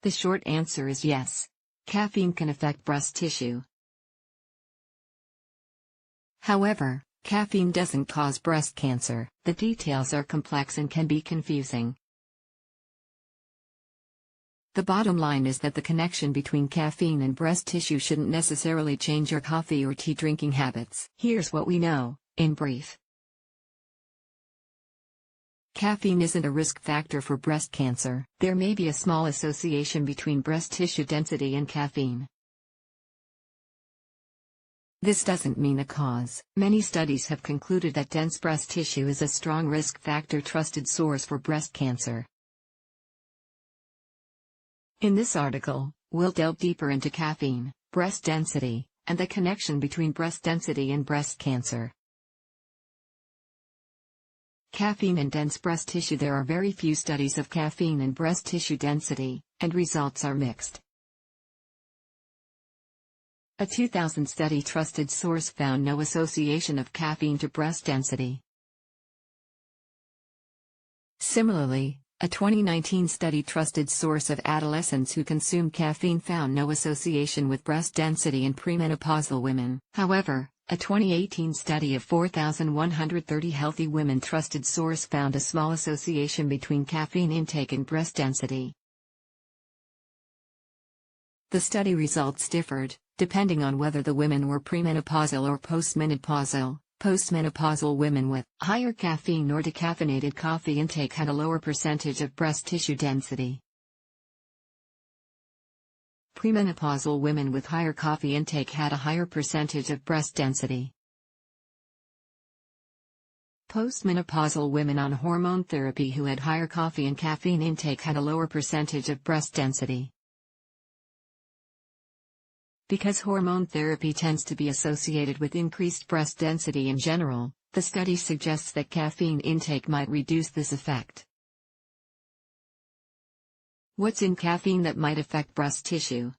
The short answer is yes. Caffeine can affect breast tissue. However, caffeine doesn't cause breast cancer. The details are complex and can be confusing. The bottom line is that the connection between caffeine and breast tissue shouldn't necessarily change your coffee or tea drinking habits. Here's what we know, in brief. Caffeine isn't a risk factor for breast cancer. There may be a small association between breast tissue density and caffeine. This doesn't mean a cause. Many studies have concluded that dense breast tissue is a strong risk factor trusted source for breast cancer. In this article, we'll delve deeper into caffeine, breast density, and the connection between breast density and breast cancer. Caffeine and dense breast tissue. There are very few studies of caffeine and breast tissue density, and results are mixed. A 2000 study trusted source found no association of caffeine to breast density. Similarly, a 2019 study trusted source of adolescents who consumed caffeine found no association with breast density in premenopausal women. However, a 2018 study of 4,130 healthy women trusted source found a small association between caffeine intake and breast density. The study results differed, depending on whether the women were premenopausal or postmenopausal. Postmenopausal women with higher caffeine or decaffeinated coffee intake had a lower percentage of breast tissue density. Premenopausal women with higher coffee intake had a higher percentage of breast density. Postmenopausal women on hormone therapy who had higher coffee and caffeine intake had a lower percentage of breast density. Because hormone therapy tends to be associated with increased breast density in general, the study suggests that caffeine intake might reduce this effect. What's in caffeine that might affect breast tissue?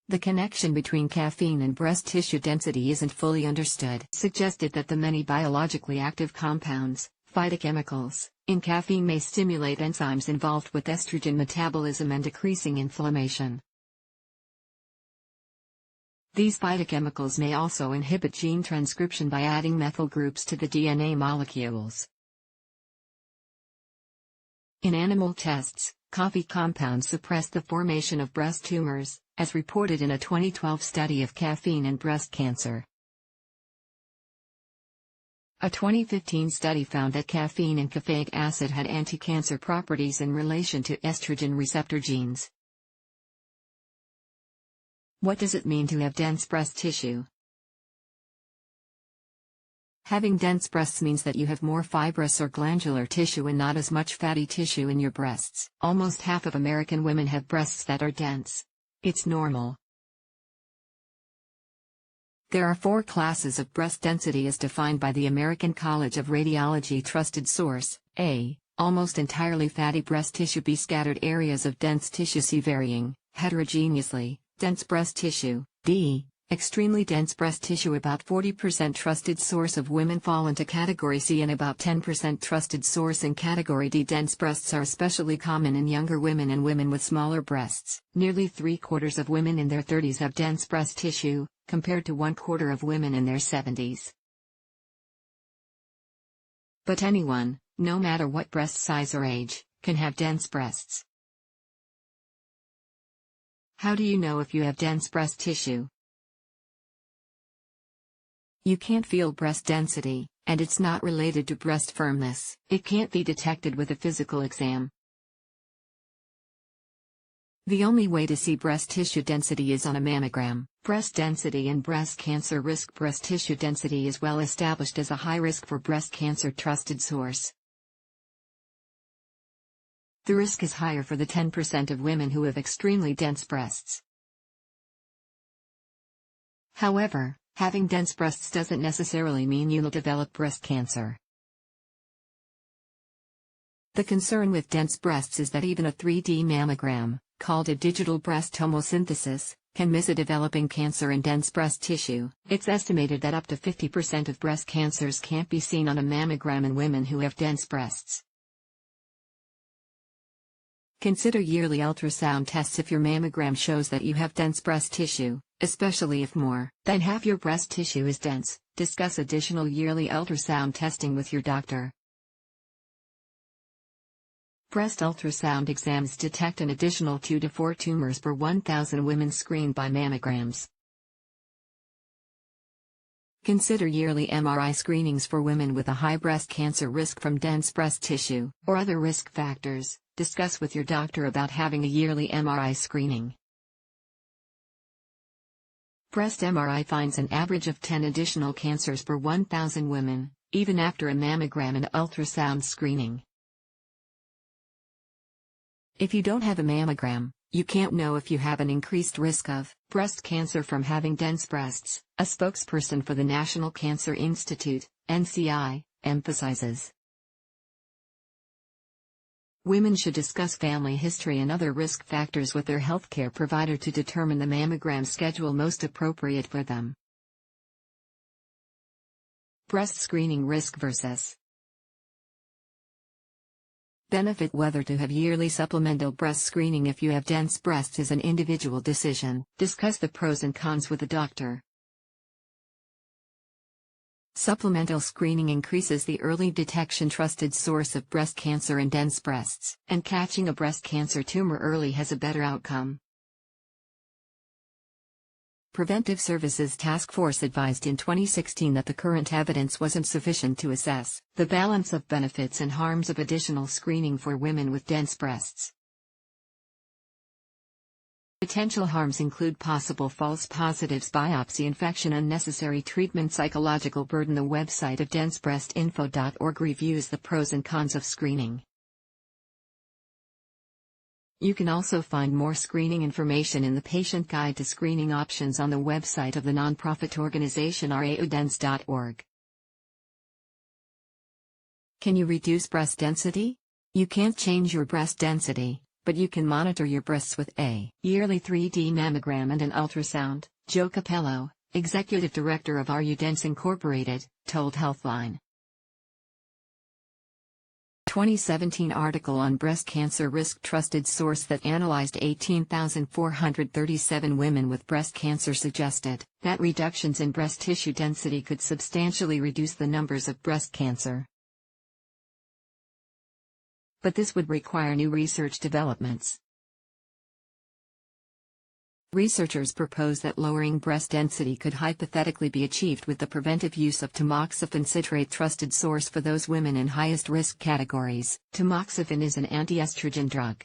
The connection between caffeine and breast tissue density isn't fully understood. Suggested that the many biologically active compounds, phytochemicals, in caffeine may stimulate enzymes involved with estrogen metabolism and decreasing inflammation. These phytochemicals may also inhibit gene transcription by adding methyl groups to the DNA molecules. In animal tests, coffee compounds suppress the formation of breast tumors, as reported in a 2012 study of caffeine and breast cancer. A 2015 study found that caffeine and caffeic acid had anti-cancer properties in relation to estrogen receptor genes. What does it mean to have dense breast tissue? Having dense breasts means that you have more fibrous or glandular tissue and not as much fatty tissue in your breasts. Almost half of American women have breasts that are dense. It's normal. There are 4 classes of breast density as defined by the American College of Radiology trusted source. A. Almost entirely fatty breast tissue. B. Scattered areas of dense tissue. C. Varying, heterogeneously, dense breast tissue. D. Extremely dense breast tissue. About 40% trusted source of women fall into category C and about 10% trusted source in category D. Dense breasts are especially common in younger women and women with smaller breasts. Nearly 3/4 of women in their 30s have dense breast tissue, compared to 1/4 of women in their 70s. But anyone, no matter what breast size or age, can have dense breasts. How do you know if you have dense breast tissue? You can't feel breast density, and it's not related to breast firmness. It can't be detected with a physical exam. The only way to see breast tissue density is on a mammogram. Breast density and breast cancer risk. Breast tissue density is well established as a high risk for breast cancer trusted source. The risk is higher for the 10% of women who have extremely dense breasts. However, having dense breasts doesn't necessarily mean you'll develop breast cancer. The concern with dense breasts is that even a 3D mammogram, called a digital breast tomosynthesis, can miss a developing cancer in dense breast tissue. It's estimated that up to 50% of breast cancers can't be seen on a mammogram in women who have dense breasts. Consider yearly ultrasound tests if your mammogram shows that you have dense breast tissue, especially if more than half your breast tissue is dense. Discuss additional yearly ultrasound testing with your doctor. Breast ultrasound exams detect an additional 2 to 4 tumors per 1,000 women screened by mammograms. Consider yearly MRI screenings for women with a high breast cancer risk from dense breast tissue or other risk factors. Discuss with your doctor about having a yearly MRI screening. Breast MRI finds an average of 10 additional cancers per 1,000 women, even after a mammogram and ultrasound screening. If you don't have a mammogram, you can't know if you have an increased risk of breast cancer from having dense breasts, a spokesperson for the National Cancer Institute, NCI, emphasizes. Women should discuss family history and other risk factors with their healthcare provider to determine the mammogram schedule most appropriate for them. Breast screening risk versus benefit. Whether to have yearly supplemental breast screening if you have dense breasts is an individual decision. Discuss the pros and cons with a doctor. Supplemental screening increases the early detection trusted source of breast cancer and dense breasts, and catching a breast cancer tumor early has a better outcome. Preventive Services Task Force advised in 2016 that the current evidence wasn't sufficient to assess the balance of benefits and harms of additional screening for women with dense breasts. Potential harms include possible false positives, biopsy infection, unnecessary treatment, psychological burden. The website of densebreastinfo.org reviews the pros and cons of screening. You can also find more screening information in the Patient Guide to Screening Options on the website of the nonprofit organization raudens.org. Can you reduce breast density? You can't change your breast density, but you can monitor your breasts with a yearly 3D mammogram and an ultrasound, Joe Capello, executive director of RUDens Incorporated, told Healthline. 2017 article on breast cancer risk. Trusted source that analyzed 18,437 women with breast cancer suggested that reductions in breast tissue density could substantially reduce the numbers of breast cancer. But this would require new research developments. Researchers propose that lowering breast density could hypothetically be achieved with the preventive use of tamoxifen citrate. Trusted source for those women in highest risk categories. Tamoxifen is an anti-estrogen drug.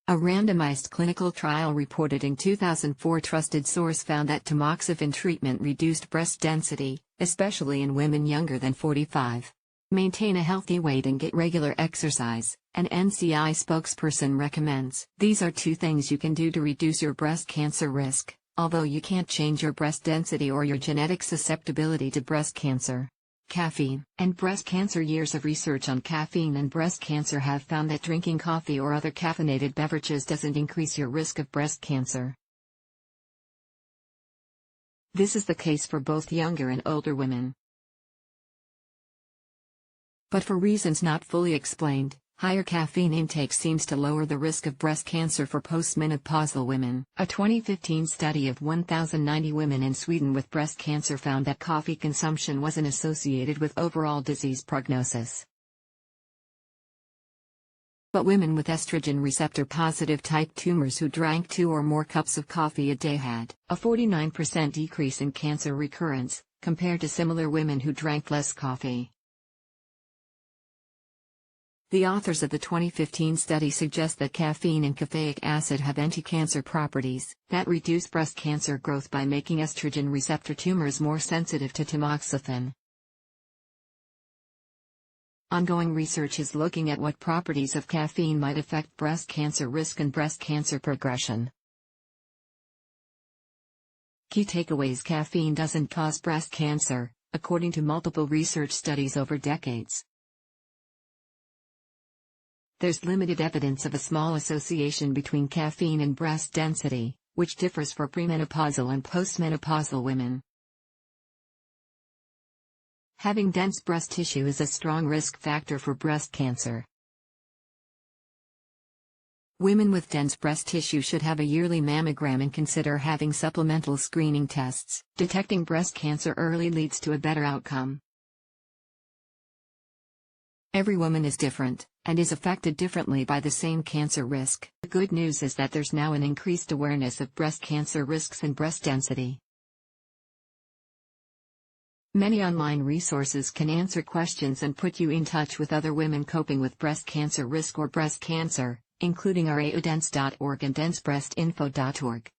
A randomized clinical trial reported in 2004. Trusted source found that tamoxifen treatment reduced breast density, especially in women younger than 45. Maintain a healthy weight and get regular exercise, an NCI spokesperson recommends. These are 2 things you can do to reduce your breast cancer risk, although you can't change your breast density or your genetic susceptibility to breast cancer. Caffeine and breast cancer. Years of research on caffeine and breast cancer have found that drinking coffee or other caffeinated beverages doesn't increase your risk of breast cancer. This is the case for both younger and older women. But for reasons not fully explained, higher caffeine intake seems to lower the risk of breast cancer for postmenopausal women. A 2015 study of 1,090 women in Sweden with breast cancer found that coffee consumption wasn't associated with overall disease prognosis. But women with estrogen receptor positive type tumors who drank 2 or more cups of coffee a day had a 49% decrease in cancer recurrence, compared to similar women who drank less coffee. The authors of the 2015 study suggest that caffeine and caffeic acid have anti-cancer properties that reduce breast cancer growth by making estrogen receptor tumors more sensitive to tamoxifen. Ongoing research is looking at what properties of caffeine might affect breast cancer risk and breast cancer progression. Key takeaways: caffeine doesn't cause breast cancer, according to multiple research studies over decades. There's limited evidence of a small association between caffeine and breast density, which differs for premenopausal and postmenopausal women. Having dense breast tissue is a strong risk factor for breast cancer. Women with dense breast tissue should have a yearly mammogram and consider having supplemental screening tests. Detecting breast cancer early leads to a better outcome. Every woman is different, and is affected differently by the same cancer risk. The good news is that there's now an increased awareness of breast cancer risks and breast density. Many online resources can answer questions and put you in touch with other women coping with breast cancer risk or breast cancer, including raodense.org and densebreastinfo.org.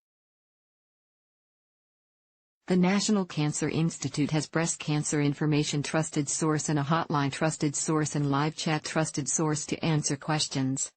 The National Cancer Institute has breast cancer information trusted source and a hotline trusted source and live chat trusted source to answer questions.